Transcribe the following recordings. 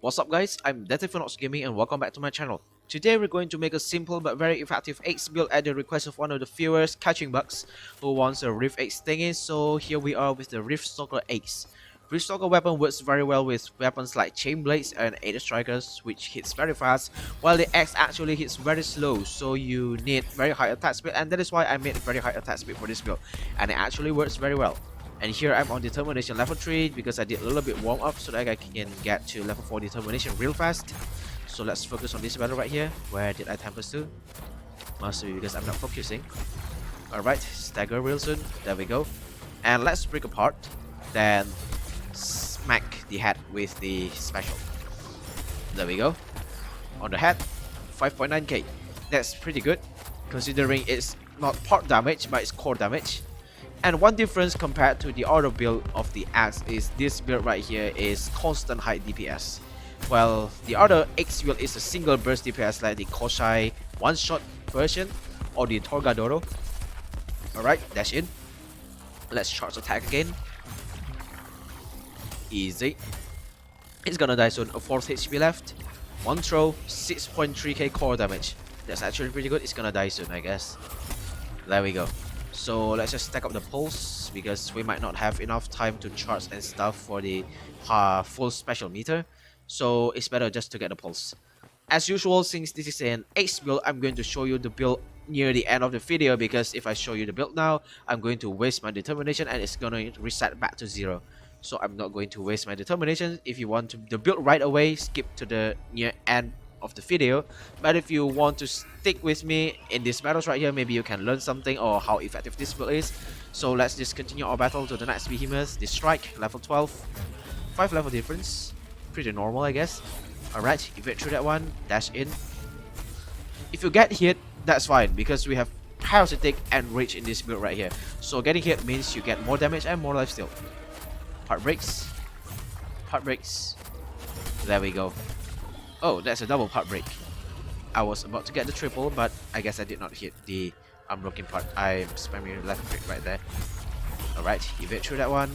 What's up guys, I'm DeatHInfernoXxGaming and welcome back to my channel. Today we're going to make a simple but very effective X build at the request of one of the viewers, Catching Bugs, who wants a Rift X thingy. So here we are with the Riftstalker X. Riftstalker weapon works very well with weapons like Chain Blades and Aether Strikers, which hits very fast, while the X actually hits very slow, so you need very high attack speed, and that is why I made a very high attack speed for this build, and it actually works very well. And here I'm on determination level 3 because I did a little bit warm up so that I can get to level 4 determination real fast. So let's focus on this battle right here. Where did I tempest to? Must be because I'm not focusing. Alright, stagger real soon. There we go. And let's break apart. Then smack the head with the special. There we go. On the head, 5.9k. That's pretty good considering it's not part damage but it's core damage. And one difference compared to the other build of the axe is this build right here is constant high DPS. Well, the other X build is a single burst DPS like the Koshai one-shot version or the Torgadoro. Alright, dash in. Let's charge attack again. Easy. It's gonna die soon. A 4th HP left. One throw, 6.3k core damage. That's actually pretty good. It's gonna die soon, I guess. There we go. So let's just stack up the pulse because we might not have enough time to charge and stuff for the full special meter. So it's better just to get the pulse. As usual, since this is an X build, I'm going to show you the build near the end of the video because if I show you the build now, I'm going to waste my determination and it's going to reset back to 0. So I'm not going to waste my determination. If you want the build right away, skip to the near end of the video. But if you want to stick with me in these battles right here, maybe you can learn something or how effective this build is. So let's just continue our battle to the next behemoth. The strike, level 12, 5 level difference, pretty normal I guess. Alright, evade through that one, dash in. If you get hit, that's fine because we have parasitic and rage in this build right here. So getting hit means you get more damage and more lifesteal. Part breaks, there we go. Oh, that's a double part break. I was about to get the triple, but I guess I did not hit the unbroken part. I'm spamming left click right there. Alright, evade through that one.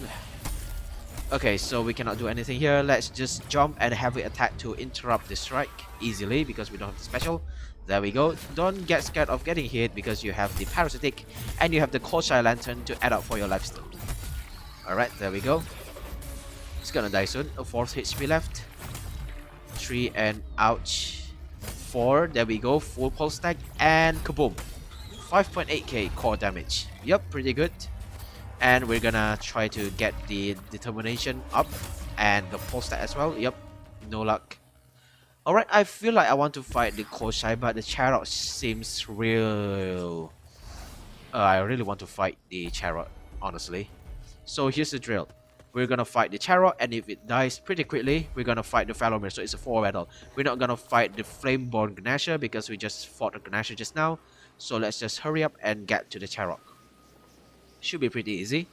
Okay, so we cannot do anything here. Let's just jump and heavy attack to interrupt the strike easily because we don't have the special. There we go. Don't get scared of getting hit because you have the parasitic and you have the Koshai lantern to add up for your lifesteal. Alright, there we go. It's gonna die soon. A 4th HP left. 3 and ouch. 4, there we go, full pulse stack and kaboom, 5.8k core damage. Yep, pretty good. And we're gonna try to get the determination up and the pulse stack as well. Yep, no luck. Alright, I feel like I want to fight the Koshai, but the Chariot seems real. I really want to fight the Chariot, honestly. So here's the drill. We're gonna fight the Chariot, and if it dies pretty quickly, we're gonna fight the Falomir, so it's a 4 battle. We're not gonna fight the Flameborn Gnasher because we just fought the Gnasher just now. So let's just hurry up and get to the Chariot. Should be pretty easy.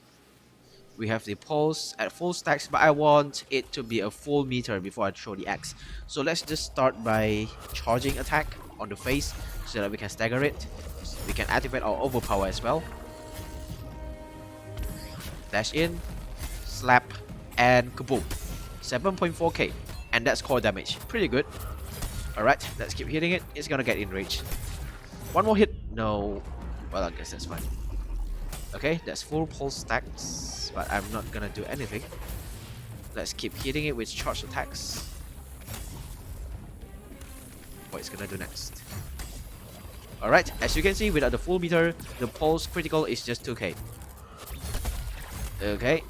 We have the pulse at full stacks, but I want it to be a full meter before I throw the axe. So let's just start by charging attack on the face so that we can stagger it. We can activate our overpower as well. Dash in. Slap and kaboom, 7.4k, and that's core damage, pretty good. Alright, let's keep hitting it. It's gonna get enraged. One more hit, no, well I guess that's fine. Okay, that's full pulse stacks, but I'm not gonna do anything. Let's keep hitting it with charge attacks. What it's gonna do next. Alright, as you can see, without the full meter, the pulse critical is just 2k. Okay.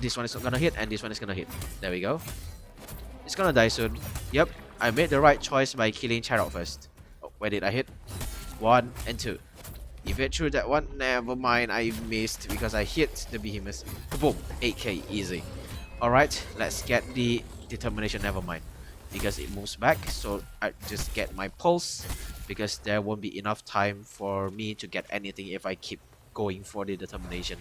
This one is not gonna hit and this one is gonna hit. There we go. It's gonna die soon. Yep, I made the right choice by killing Chariot first. Oh, where did I hit? 1 and 2. Evade through that one. Never mind, I missed because I hit the behemoth. Boom, 8k easy. Alright, let's get the determination. Never mind because it moves back. So I just get my pulse because there won't be enough time for me to get anything if I keep going for the determination.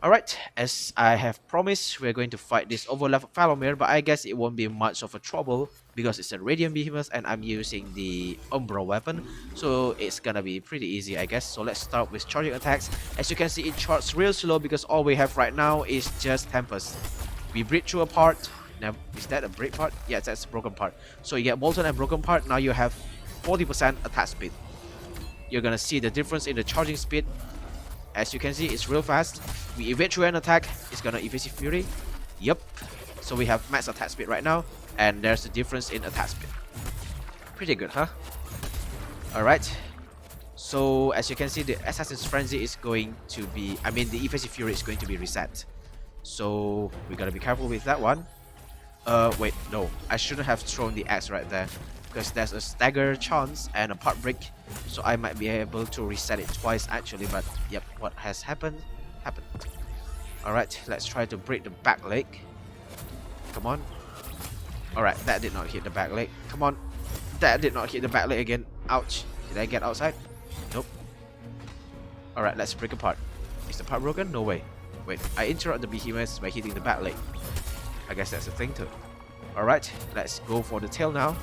Alright, as I have promised, we're going to fight this overlap Falomir, but I guess it won't be much of a trouble because it's a Radiant Behemoth and I'm using the Umbra weapon, so it's gonna be pretty easy I guess. So let's start with charging attacks. As you can see, it charges real slow because all we have right now is just Tempest. We breach through a part, Now, is that a break part? Yes, that's a broken part. So you get molten and broken part. Now you have 40% attack speed. You're gonna see the difference in the charging speed. As you can see, it's real fast. We evade through an attack, it's gonna evasive fury. Yup. So we have max attack speed right now, and there's the difference in attack speed. Pretty good, huh? Alright. So as you can see, the Assassin's Frenzy is going to be, the evasive fury is going to be reset. So we gotta be careful with that one. Wait, no, I shouldn't have thrown the axe right there, because there's a stagger chance and a part break, so I might be able to reset it twice actually, but yep, what has happened. Alright, let's try to break the back leg. Come on. Alright, that did not hit the back leg. Come on. That did not hit the back leg again. Ouch. Did I get outside? Nope. Alright, let's break apart. Is the part broken? No way. Wait, I interrupt the behemoth by hitting the back leg. I guess that's a thing too. Alright, let's go for the tail now.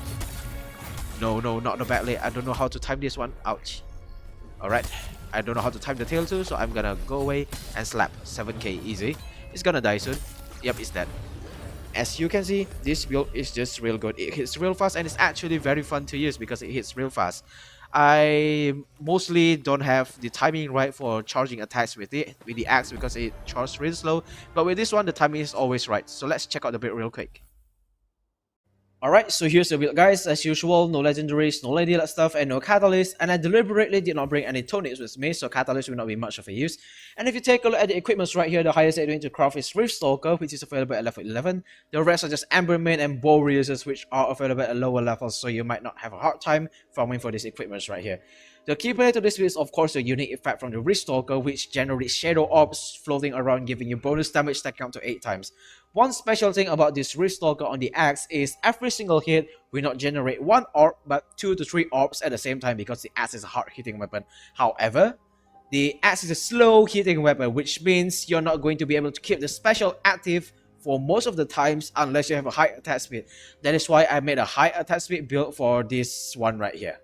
No, not the back leg. I don't know how to time this one. Ouch. Alright, I don't know how to time the tail too, so I'm gonna go away and slap. 7k easy. It's gonna die soon. Yep, it's dead. As you can see, this build is just real good. It hits real fast and it's actually very fun to use because it hits real fast. I mostly don't have the timing right for charging attacks with the axe because it charges really slow. But with this one, the timing is always right. So let's check out the build real quick. Alright, so here's the build guys. As usual, no legendaries, no lady luck stuff, and no catalyst. And I deliberately did not bring any tonics with me, so catalyst will not be much of a use. And if you take a look at the equipments right here, the highest you're going to craft is Riftstalker, which is available at level 11. The rest are just Embermen and Warriors, which are available at lower levels, so you might not have a hard time farming for these equipments right here. The key player to this build is of course the unique effect from the Riftstalker, which generates shadow orbs floating around, giving you bonus damage that count to 8 times. One special thing about this Riftstalker on the axe is every single hit will not generate 1 orb but 2 to 3 orbs at the same time because the axe is a hard hitting weapon. However, the axe is a slow hitting weapon, which means you're not going to be able to keep the special active for most of the times unless you have a high attack speed. That is why I made a high attack speed build for this one right here.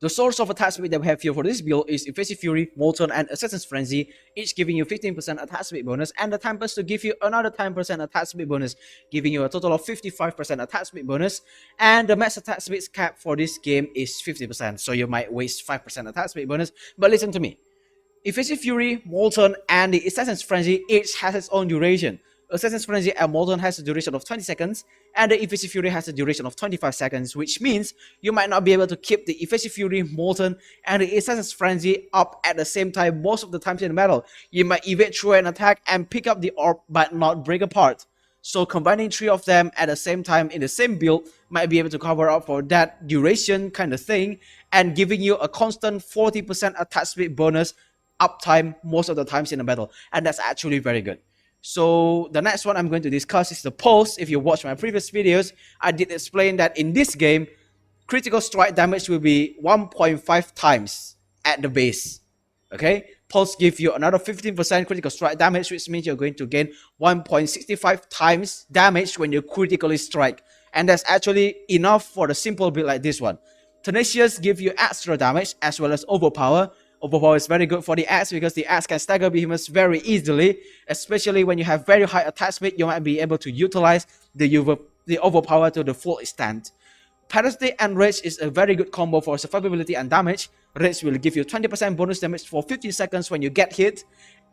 The source of attack speed that we have here for this build is Evasive Fury, Molten, and Assassin's Frenzy, each giving you 15% attack speed bonus, and the Tempest to give you another 10% attack speed bonus, giving you a total of 55% attack speed bonus, and the max attack speed cap for this game is 50%, so you might waste 5% attack speed bonus, but listen to me. Evasive Fury, Molten, and the Assassin's Frenzy each has its own duration. Assassin's Frenzy and Molten has a duration of 20 seconds, and the Evasive Fury has a duration of 25 seconds, which means you might not be able to keep the Evasive Fury, Molten, and the Assassin's Frenzy up at the same time most of the times in the battle. You might evade through an attack and pick up the orb, but not break apart. So combining 3 of them at the same time in the same build might be able to cover up for that duration kind of thing, and giving you a constant 40% attack speed bonus uptime most of the times in the battle, and that's actually very good. So the next one I'm going to discuss is the pulse. If you watch my previous videos, I did explain that in this game, critical strike damage will be 1.5 times at the base. Okay, pulse gives you another 15% critical strike damage, which means you're going to gain 1.65 times damage when you critically strike, and that's actually enough for the simple build like this one. Tenacious gives you extra damage as well as overpower. Overpower is very good for the axe because the axe can stagger behemoths very easily, especially when you have very high attack speed. You might be able to utilize the overpower to the full extent. Parasite and Rage is a very good combo for survivability and damage. Rage will give you 20% bonus damage for 15 seconds when you get hit,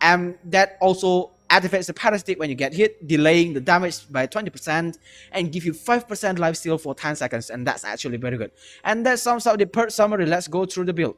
and that also activates the Parasite when you get hit, delaying the damage by 20% and give you 5% lifesteal for 10 seconds, and that's actually very good. And that sums up the perk summary. Let's go through the build.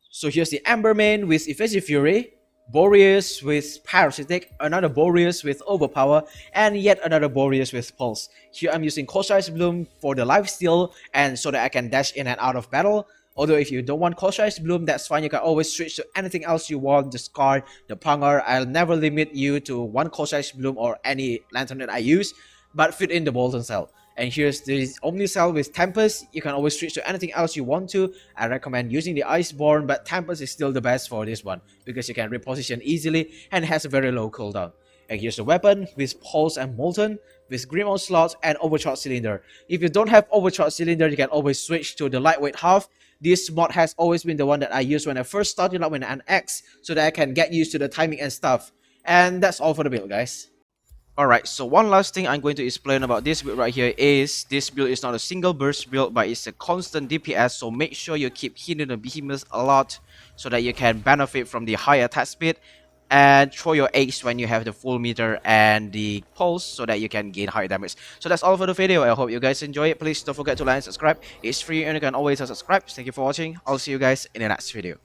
So here's the Emberman with Evasive Fury, Boreas with Parasitic, another Boreas with Overpower, and yet another Boreas with Pulse. Here I'm using Cold-Strike Bloom for the lifesteal and so that I can dash in and out of battle. Although if you don't want Cold-Strike Bloom, that's fine, you can always switch to anything else you want, the Scar, the Punger. I'll never limit you to one Cold-Strike Bloom or any lantern that I use, but fit in the Molten Cell. And here's the Omni Cell with Tempest. You can always switch to anything else you want to. I recommend using the Iceborne, but Tempest is still the best for this one because you can reposition easily and has a very low cooldown. And here's the weapon with Pulse and Molten, with Grim Onslaught and Overcharged Cylinder. If you don't have Overcharged Cylinder, you can always switch to the Lightweight Half. This mod has always been the one that I used when I first started out with an X, so that I can get used to the timing and stuff. And that's all for the build, guys. Alright, so one last thing I'm going to explain about this build right here is this build is not a single burst build, but it's a constant DPS, so make sure you keep hitting the behemoths a lot so that you can benefit from the high attack speed, and throw your eggs when you have the full meter and the pulse so that you can gain high damage. So that's all for the video. I hope you guys enjoy it. Please don't forget to like and subscribe. It's free and you can always subscribe. Thank you for watching. I'll see you guys in the next video.